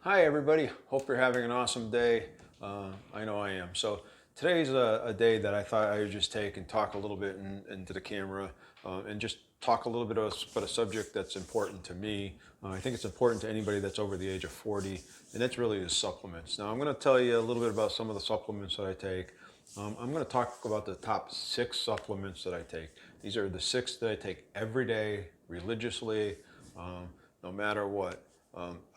Hi everybody, hope you're having an awesome day. I know I am. So today's a day that I thought I would just take and talk a little bit into the camera and just talk a little bit about a subject that's important to me. I think it's important to anybody that's over the age of 40, and that's really is supplements. Now I'm going to tell you a little bit about some of the supplements that I take. I'm going to talk about the top 6 supplements that I take. These are the 6 that I take every day, religiously, no matter what.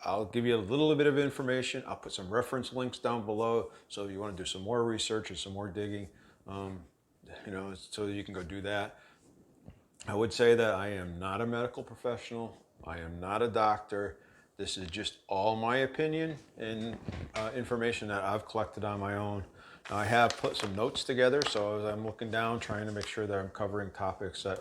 I'll give you a little bit of information. I'll put some reference links down below. So if you want to do some more research or some more digging, so you can go do that. I would say that I am not a medical professional. I am not a doctor. This is just all my opinion and information that I've collected on my own. I have put some notes together, so as I'm looking down, trying to make sure that I'm covering topics that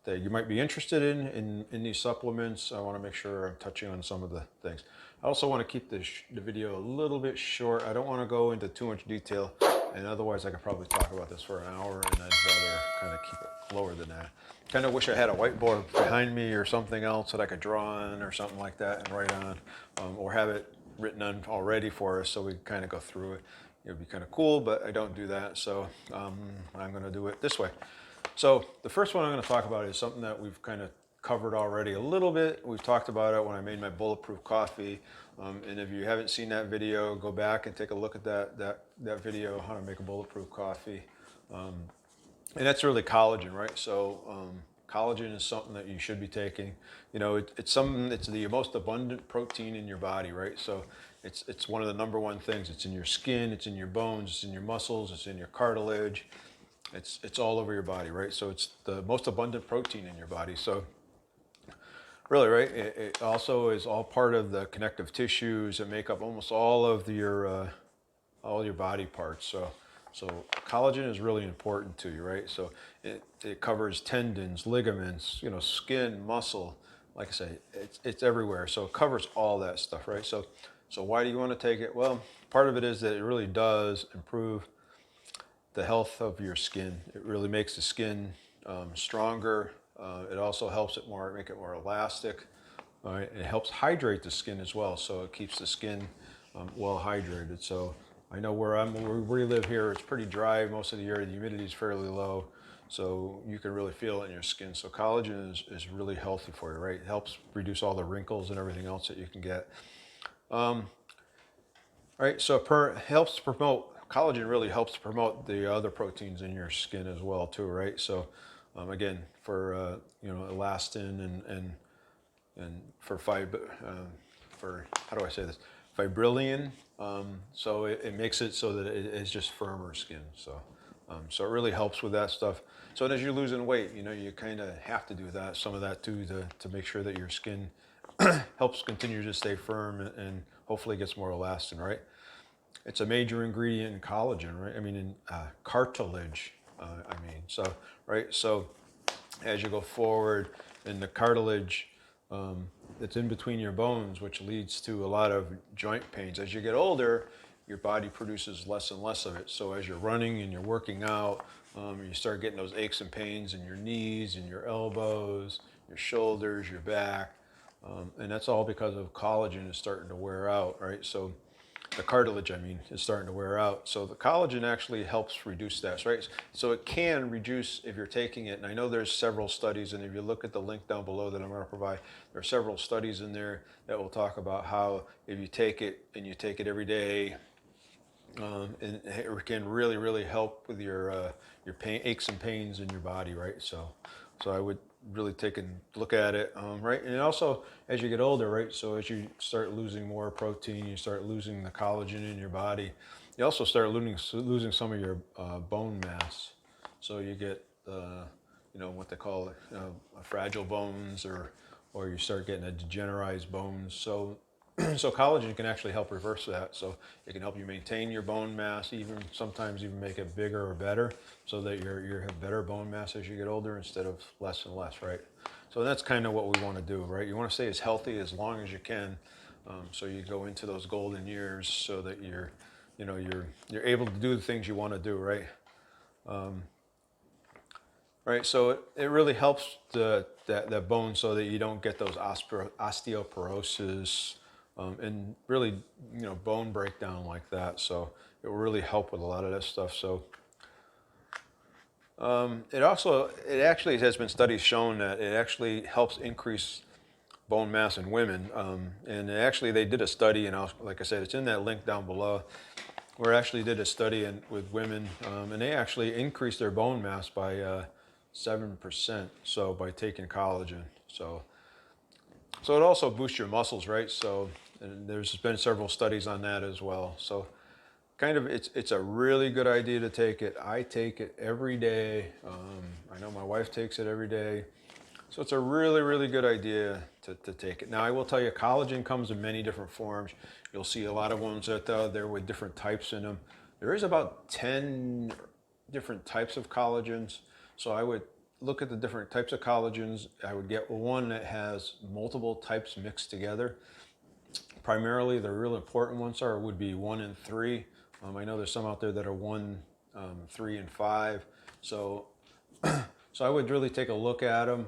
that you might be interested in these supplements. I want to make sure I'm touching on some of the things. I also want to keep the video a little bit short. I don't want to go into too much detail, and otherwise I could probably talk about this for an hour, and I'd rather kind of keep it lower than that. Kind of wish I had a whiteboard behind me or something else that I could draw on or something like that and write on, or have it written on already for us so we kind of go through it. It would be kind of cool, but I don't do that, so I'm going to do it this way. So the first one I'm going to talk about is something that we've kind of covered already a little bit. We've talked about it when I made my bulletproof coffee. And if you haven't seen that video, go back and take a look at that video, how to make a bulletproof coffee. And that's really collagen, right? So collagen is something that you should be taking. You know, it's the most abundant protein in your body, right? So it's one of the number one things. It's in your skin, it's in your bones, it's in your muscles, it's in your cartilage. It's all over your body, right? So it's the most abundant protein in your body. So really, right, it also is all part of the connective tissues that make up almost all of your body parts. So collagen is really important to you, right? So it covers tendons, ligaments, skin, muscle. Like I say, it's everywhere. So it covers all that stuff, right? So why do you want to take it? Well, part of it is that it really does improve the health of your skin. It really makes the skin stronger. It also helps it make it more elastic. It helps hydrate the skin as well, so it keeps the skin well hydrated. So I know where we live here, it's pretty dry most of the year. The humidity is fairly low, so you can really feel it in your skin. So collagen is really healthy for you, right? It helps reduce all the wrinkles and everything else that you can get. Right, so helps promote collagen really helps promote the other proteins in your skin as well too, right? So again, for elastin and for how do I say this? Fibrillin. So it makes it so that it is just firmer skin. So it really helps with that stuff. So as you're losing weight, you kind of have to do some of that too, to make sure that your skin helps continue to stay firm and hopefully gets more elastin, right? It's a major ingredient in collagen, right? I mean, in cartilage, right? So as you go forward in the cartilage, it's in between your bones, which leads to a lot of joint pains. As you get older, your body produces less and less of it. So as you're running and you're working out, you start getting those aches and pains in your knees and your elbows, your shoulders, your back. And that's all because of collagen is starting to wear out, right? So the cartilage, is starting to wear out. So the collagen actually helps reduce that, right? So it can reduce if you're taking it. And I know there's several studies, and if you look at the link down below that I'm going to provide, there are several studies in there that will talk about how if you take it and you take it every day, and it can really, really help with your aches and pains in your body, right? So I would really take a look at it, right? And also, as you get older, right? So as you start losing more protein, you start losing the collagen in your body. You also start losing some of your bone mass. So you get, what they call fragile bones, or you start getting a degenerized bones. So collagen can actually help reverse that. So it can help you maintain your bone mass, sometimes even make it bigger or better, so that you have better bone mass as you get older instead of less and less, right? So that's kind of what we want to do, right? You want to stay as healthy as long as you can, so you go into those golden years, so that you're able to do the things you want to do, right? right? So it really helps that bone so that you don't get those osteoporosis and really, bone breakdown like that. So it will really help with a lot of that stuff. So it actually has been studies shown that it actually helps increase bone mass in women. And actually they did a study, and like I said, it's in that link down below, where actually did a study with women, and they actually increased their bone mass by 7%. So by taking collagen, so it also boosts your muscles, right? So and there's been several studies on that as well. So kind of it's a really good idea to take it. I take it every day. I know my wife takes it every day. So it's a really, really good idea to take it. Now, I will tell you, collagen comes in many different forms. You'll see a lot of ones out there with different types in them. There is about 10 different types of collagens. So I would look at the different types of collagens. I would get one that has multiple types mixed together. Primarily, the real important ones would be 1 and 3. I know there's some out there that are 1, 3, and 5. So I would really take a look at them.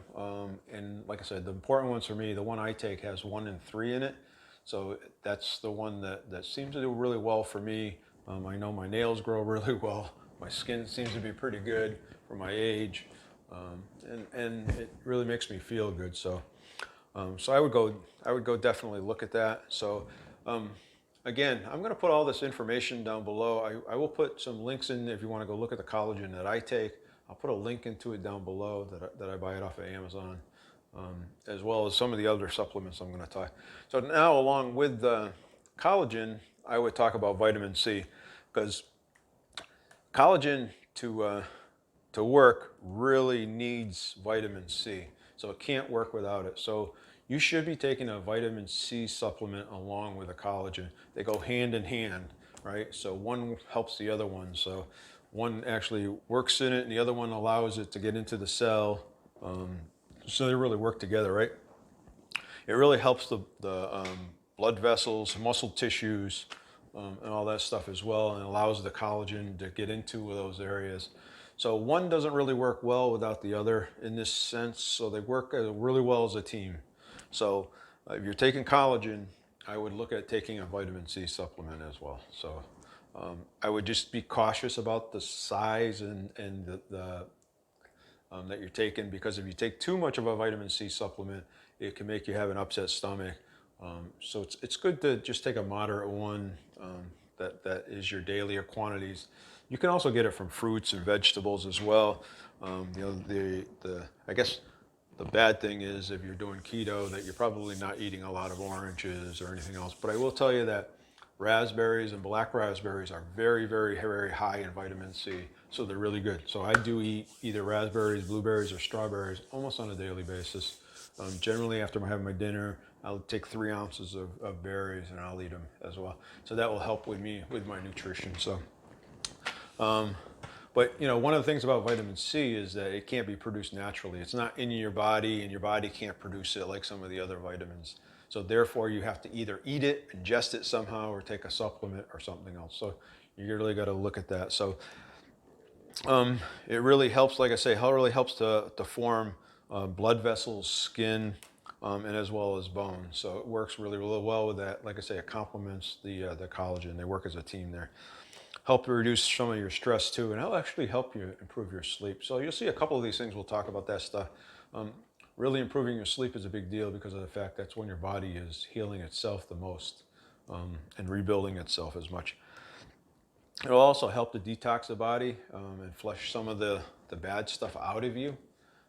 And like I said, the important ones for me, the one I take has 1 and 3 in it. So that's the one that seems to do really well for me. I know my nails grow really well. My skin seems to be pretty good for my age. And it really makes me feel good. So I would go definitely look at that. So again, I'm going to put all this information down below. I will put some links in if you want to go look at the collagen that I take. I'll put a link into it down below that I buy it off of Amazon, as well as some of the other supplements I'm going to talk. So now, along with the collagen, I would talk about vitamin C, because collagen to work really needs vitamin C. So it can't work without it. So you should be taking a vitamin C supplement along with a collagen. They go hand in hand, right? So one helps the other one. So one actually works in it and the other one allows it to get into the cell. So they really work together, right? It really helps the blood vessels, muscle tissues, and all that stuff as well, and allows the collagen to get into those areas. So one doesn't really work well without the other in this sense. So they work really well as a team. So if you're taking collagen, I would look at taking a vitamin C supplement as well. So I would just be cautious about the size and the that you're taking, because if you take too much of a vitamin C supplement, it can make you have an upset stomach. So it's good to just take a moderate one that is your daily quantities. You can also get it from fruits and vegetables as well. I guess the bad thing is if you're doing keto that you're probably not eating a lot of oranges or anything else. But I will tell you that raspberries and black raspberries are very, very, very high in vitamin C. So they're really good. So I do eat either raspberries, blueberries, or strawberries almost on a daily basis. Generally, after I have my dinner, I'll take 3 ounces of berries and I'll eat them as well. So that will help with me with my nutrition. So, but one of the things about vitamin C is that it can't be produced naturally. It's not in your body, and your body can't produce it like some of the other vitamins. So therefore, you have to either eat it, ingest it somehow, or take a supplement or something else. So you really got to look at that. So it really helps, like I say, how it really helps to form blood vessels, skin, and as well as bone. So it works really, really well with that. Like I say, it complements the collagen. They work as a team there. Help reduce some of your stress too, and it'll actually help you improve your sleep. So you'll see a couple of these things. We'll talk about that stuff. Really improving your sleep is a big deal because of the fact that's when your body is healing itself the most and rebuilding itself as much. It'll also help to detox the body and flush some of the bad stuff out of you.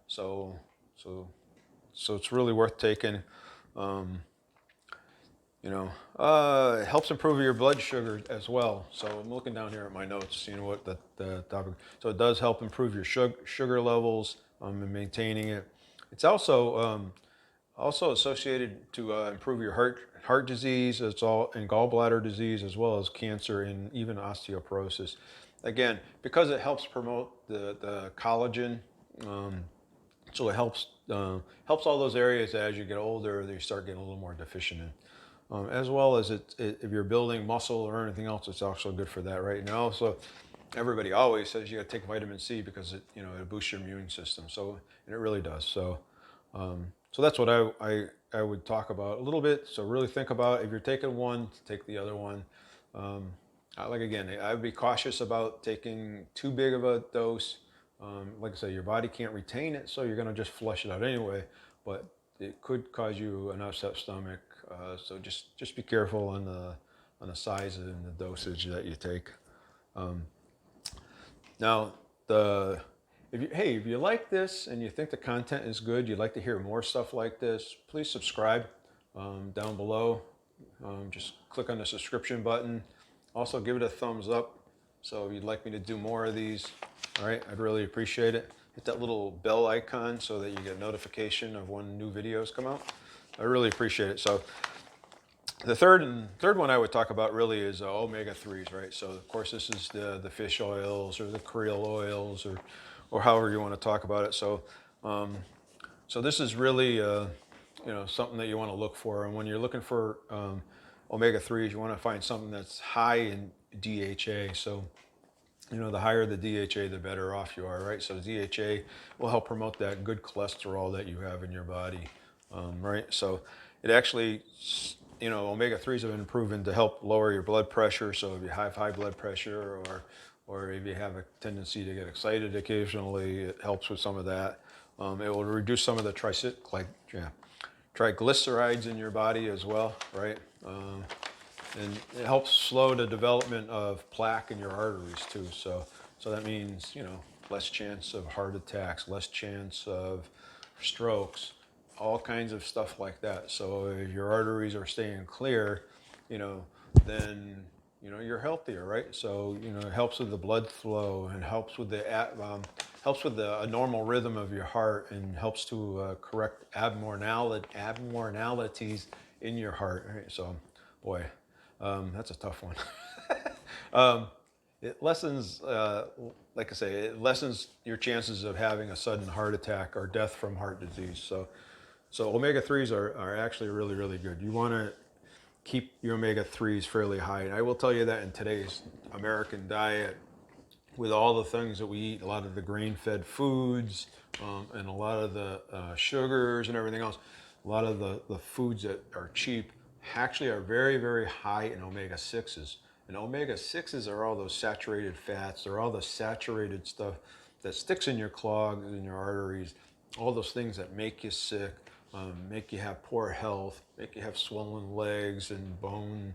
So it's really worth taking. It helps improve your blood sugar as well. So I'm looking down here at my notes, what the topic. So it does help improve your sugar levels and maintaining it. It's also associated to improve your heart disease. It's all in gallbladder disease, as well as cancer and even osteoporosis. Again, because it helps promote the collagen. So it helps all those areas that as you get older, they start getting a little more deficient in. As well as if you're building muscle or anything else, it's also good for that right now. So everybody always says you got to take vitamin C because it boosts your immune system. So, and it really does. So that's what I would talk about a little bit. So really think about if you're taking one, take the other one. Like again, I would be cautious about taking too big of a dose. Like I said, your body can't retain it, so you're going to just flush it out anyway. But it could cause you an upset stomach. So just be careful on the size and the dosage that you take. Now, if you like this and you think the content is good, you'd like to hear more stuff like this, please subscribe down below. Just click on the subscription button. Also, give it a thumbs up. So if you'd like me to do more of these, all right, I'd really appreciate it. Hit that little bell icon so that you get notification of when new videos come out. I really appreciate it. So the third one I would talk about really is omega-3s, right? So of course this is the fish oils or the krill oils or however you want to talk about it. So so this is really something that you want to look for. And when you're looking for omega-3s, you want to find something that's high in DHA. So the higher the DHA, the better off you are, right? So DHA will help promote that good cholesterol that you have in your body, right? So it actually, omega-3s have been proven to help lower your blood pressure. So if you have high blood pressure or if you have a tendency to get excited occasionally, it helps with some of that. It will reduce some of the triglycerides in your body as well, right? And it helps slow the development of plaque in your arteries too. So that means, less chance of heart attacks, less chance of strokes, all kinds of stuff like that. So if your arteries are staying clear, then, you're healthier, right? So, it helps with the blood flow and helps with a normal rhythm of your heart and helps to correct abnormalities in your heart. Right? So, boy, that's a tough one. It lessens, like I say, it lessens your chances of having a sudden heart attack or death from heart disease. So omega-3s are actually really, really good. You want to keep your omega-3s fairly high. And I will tell you that in today's American diet, with all the things that we eat, a lot of the grain-fed foods and a lot of the sugars and everything else, a lot of the foods that are cheap actually are very, very high in omega-6s. And omega-6s are all those saturated fats. They're all the saturated stuff that sticks in your clogs, in your arteries, all those things that make you sick, make you have poor health, make you have swollen legs and bone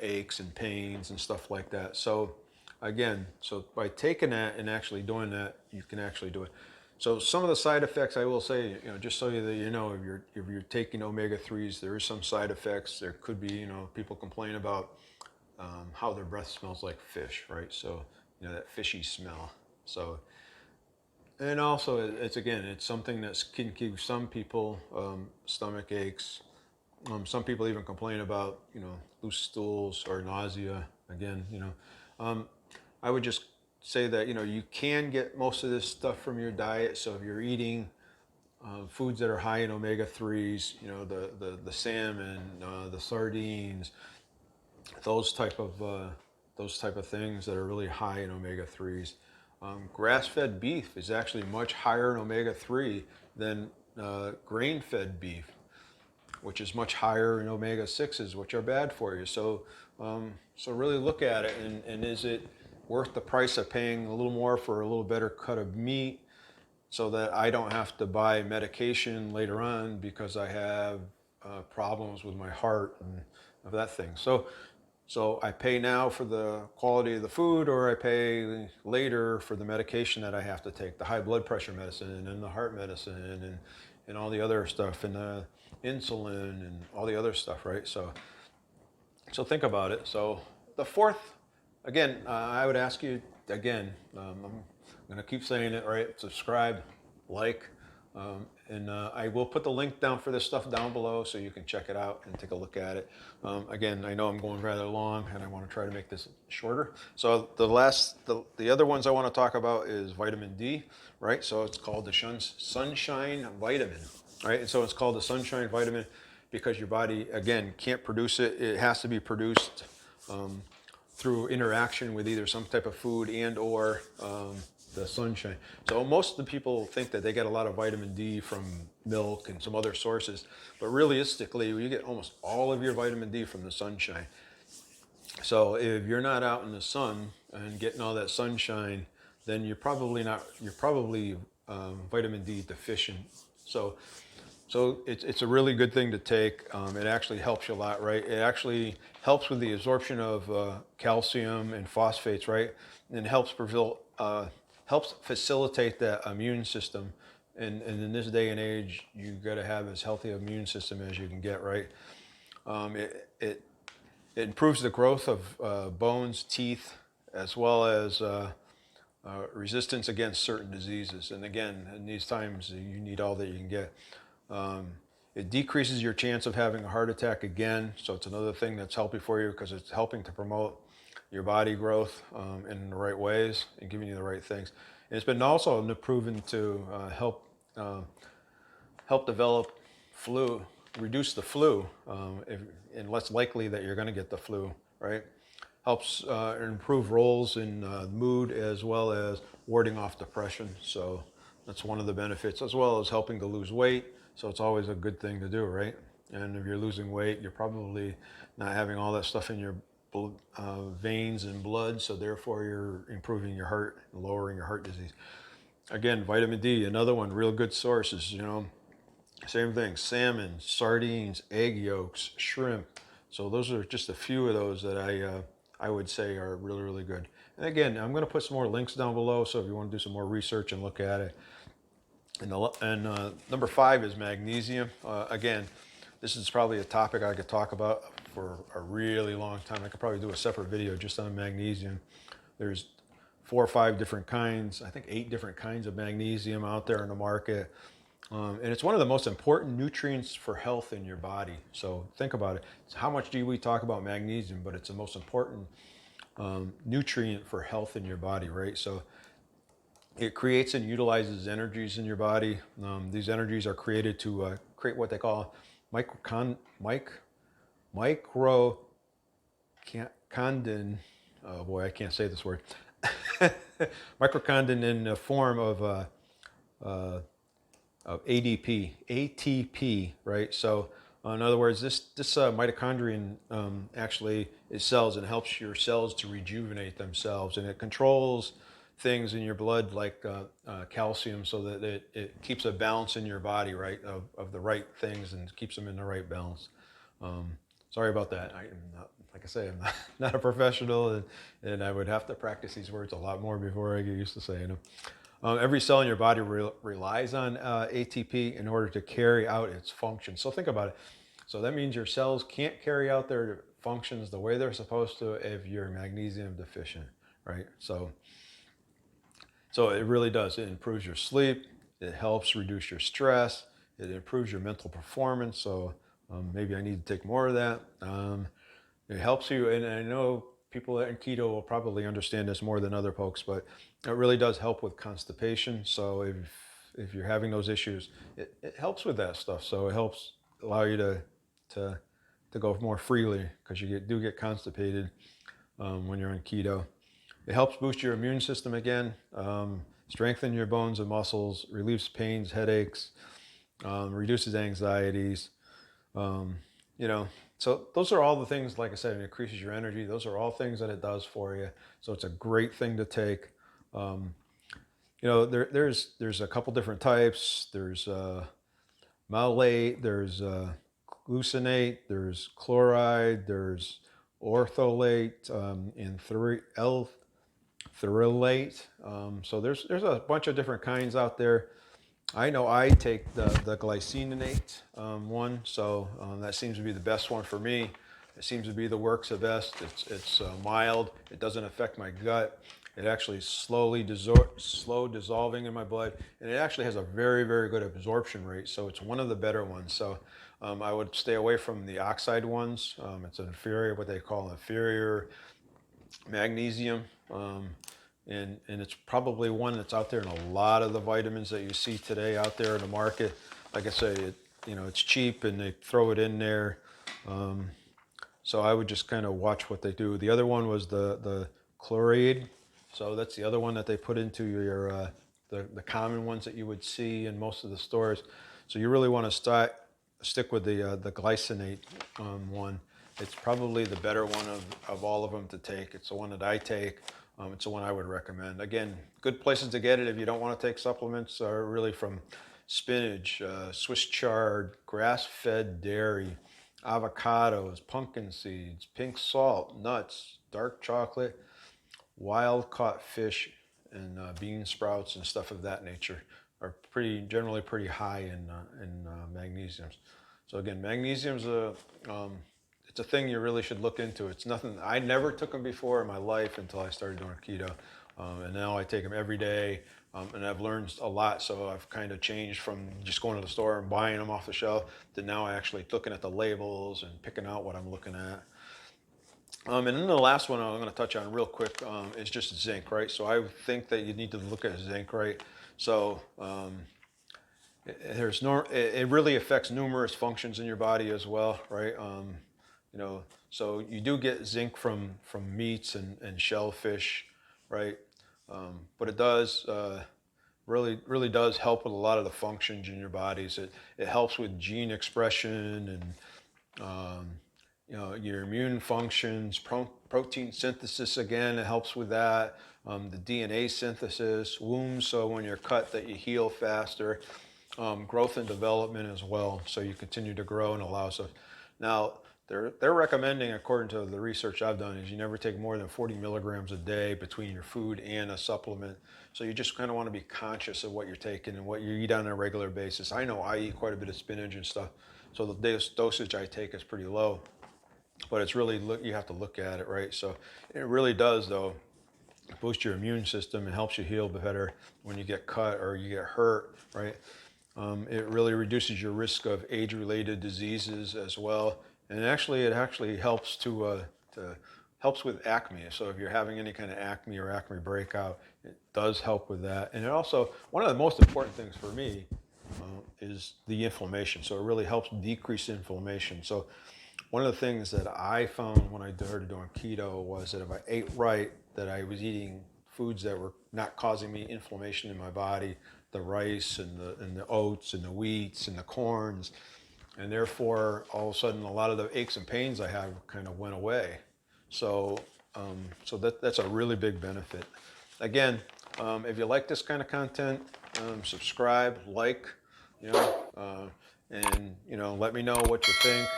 aches and pains and stuff like that. So again, by taking that and actually doing that, you can actually do it. So some of the side effects, I will say, just so that if you're taking omega-3s, there is some side effects. There could be, people complain about how their breath smells like fish, right? So, that fishy smell. So, and also it's something that can give some people stomach aches. Some people even complain about, loose stools or nausea. Again, I would just say that, you can get most of this stuff from your diet. So if you're eating foods that are high in omega-3s, the salmon, the sardines, those type of things that are really high in omega-3s. Grass-fed beef is actually much higher in omega-3 than grain-fed beef, which is much higher in omega-6s, which are bad for you. So really look at it, and is it worth the price of paying a little more for a little better cut of meat so that I don't have to buy medication later on because I have problems with my heart and of that thing. So I pay now for the quality of the food, or I pay later for the medication that I have to take, the high blood pressure medicine and the heart medicine and all the other stuff, and the insulin and all the other stuff, right? So think about it. So the fourth, again, I would ask you, again, I'm going to keep saying it, right? Subscribe, like, and I will put the link down for this stuff down below so you can check it out and take a look at it. Again, I know I'm going rather long and I want to try to make this shorter. So the other ones I want to talk about is vitamin D, right? So it's called the sunshine vitamin, right? And so it's called the sunshine vitamin because your body, again, can't produce it. It has to be produced through interaction with either some type of food and or the sunshine. So most of the people think that they get a lot of vitamin D from milk and some other sources, but realistically, you get almost all of your vitamin D from the sunshine. So if you're not out in the sun and getting all that sunshine, then you're probably vitamin D deficient. So it's a really good thing to take. It actually helps you a lot, right? It actually helps with the absorption of calcium and phosphates, right? And helps facilitate the immune system. And in this day and age, you got to have as healthy an immune system as you can get, right? It improves the growth of bones, teeth, as well as resistance against certain diseases. And again, in these times, you need all that you can get. It decreases your chance of having a heart attack again. So it's another thing that's healthy for you because it's helping to promote your body growth in the right ways and giving you the right things. And it's been also proven to help develop flu, reduce the flu, and less likely that you're going to get the flu, right? Helps improve roles in mood as well as warding off depression. So that's one of the benefits, as well as helping to lose weight. So it's always a good thing to do, right? And if you're losing weight, you're probably not having all that stuff in your veins and blood. So therefore, you're improving your heart and lowering your heart disease. Again, vitamin D, another one, real good sources, same thing, salmon, sardines, egg yolks, shrimp. So those are just a few of those that I would say are really, really good. And again, I'm going to put some more links down below, so if you want to do some more research and look at it. And number 5 is magnesium. Again, this is probably a topic I could talk about for a really long time. I could probably do a separate video just on magnesium. There's 4 or 5 different kinds, I think 8 different kinds of magnesium out there in the market. And it's one of the most important nutrients for health in your body. So think about it. It's how much do we talk about magnesium, but it's the most important nutrient for health in your body, right? So it creates and utilizes energies in your body. These energies are created to create what they call microcondin. Oh boy, I can't say this word. Microcondin in the form of ATP, right? So in other words, this mitochondrion actually is cells and helps your cells to rejuvenate themselves, and it controls things in your blood like calcium, so that it keeps a balance in your body, right, of the right things and keeps them in the right balance. Sorry about that. Like I say, I'm not a professional, and I would have to practice these words a lot more before I get used to saying them. Every cell in your body relies on ATP in order to carry out its function. So think about it. So that means your cells can't carry out their functions the way they're supposed to if you're magnesium deficient, right? So it really does. It improves your sleep. It helps reduce your stress. It improves your mental performance. So maybe I need to take more of that. It helps you, and I know people in keto will probably understand this more than other folks, but it really does help with constipation. So if you're having those issues, it helps with that stuff. So it helps allow you to go more freely, because you do get constipated when you're on keto. It helps boost your immune system again, strengthen your bones and muscles, relieves pains, headaches, reduces anxieties. So those are all the things, like I said, it increases your energy. Those are all things that it does for you. So it's a great thing to take. There's a couple different types. There's malate, there's glucinate, there's chloride, there's ortholate, and L-therulate. So there's a bunch of different kinds out there. I know I take the glycinate one, so that seems to be the best one for me. It seems to be the works the best. It's mild. It doesn't affect my gut. It actually slow dissolving in my blood, and it actually has a very, very good absorption rate. So it's one of the better ones. So I would stay away from the oxide ones. It's an inferior, what they call inferior magnesium. And it's probably one that's out there in a lot of the vitamins that you see today out there in the market. Like I say, it's cheap and they throw it in there. So I would just kind of watch what they do. The other one was the chloride. So that's the other one that they put into your the common ones that you would see in most of the stores. So you really want to stick with the glycinate one. It's probably the better one of all of them to take. It's the one that I take. It's the one I would recommend. Again, good places to get it if you don't want to take supplements are really from spinach, Swiss chard, grass-fed dairy, avocados, pumpkin seeds, pink salt, nuts, dark chocolate, wild-caught fish, and bean sprouts and stuff of that nature are generally pretty high in magnesiums. So again, magnesium's it's a thing you really should look into. It's nothing, I never took them before in my life until I started doing keto. And now I take them every day, and I've learned a lot. So I've kind of changed from just going to the store and buying them off the shelf to now actually looking at the labels and picking out what I'm looking at. And then the last one I'm going to touch on real quick is just zinc, right? So I think that you need to look at zinc, right? So it really affects numerous functions in your body as well, right? So you do get zinc from meats and shellfish, right? But it does really does help with a lot of the functions in your bodies. It helps with gene expression and your immune functions, protein synthesis. Again, it helps with that. The DNA synthesis, wounds, so when you're cut that you heal faster. Growth and development as well, so you continue to grow and allow stuff. Now, they're recommending, according to the research I've done, is you never take more than 40 milligrams a day between your food and a supplement. So you just kind of want to be conscious of what you're taking and what you eat on a regular basis. I know I eat quite a bit of spinach and stuff, so the dosage I take is pretty low. But it's really, you have to look at it, right? So it really does, though, boost your immune system and helps you heal better when you get cut or you get hurt, right? It really reduces your risk of age-related diseases as well, and it actually helps helps with acne. So if you're having any kind of acne or acne breakout, it does help with that. And it also, one of the most important things for me is the inflammation. So it really helps decrease inflammation. So one of the things that I found when I started doing keto was that if I ate right, that I was eating foods that were not causing me inflammation in my body, the rice and the oats and the wheats and the corns, and therefore all of a sudden a lot of the aches and pains I had kind of went away. So that's a really big benefit. Again, if you like this kind of content, subscribe, like, and let me know what you think.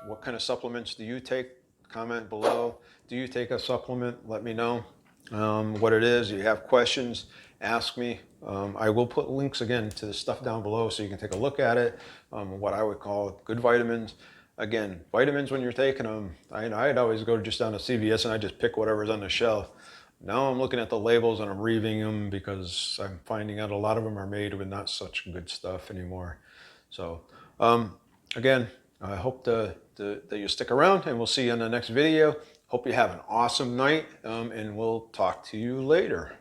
What kind of supplements do you take? Comment below. Do you take a supplement? Let me know what it is. If you have questions, ask me. I will put links again to the stuff down below so you can take a look at it. What I would call good vitamins. Again, vitamins, when you're taking them, I'd always go just down to CVS and I just pick whatever's on the shelf. Now I'm looking at the labels and I'm reading them because I'm finding out a lot of them are made with not such good stuff anymore. So again, I hope that you stick around, and we'll see you in the next video. Hope you have an awesome night, and we'll talk to you later.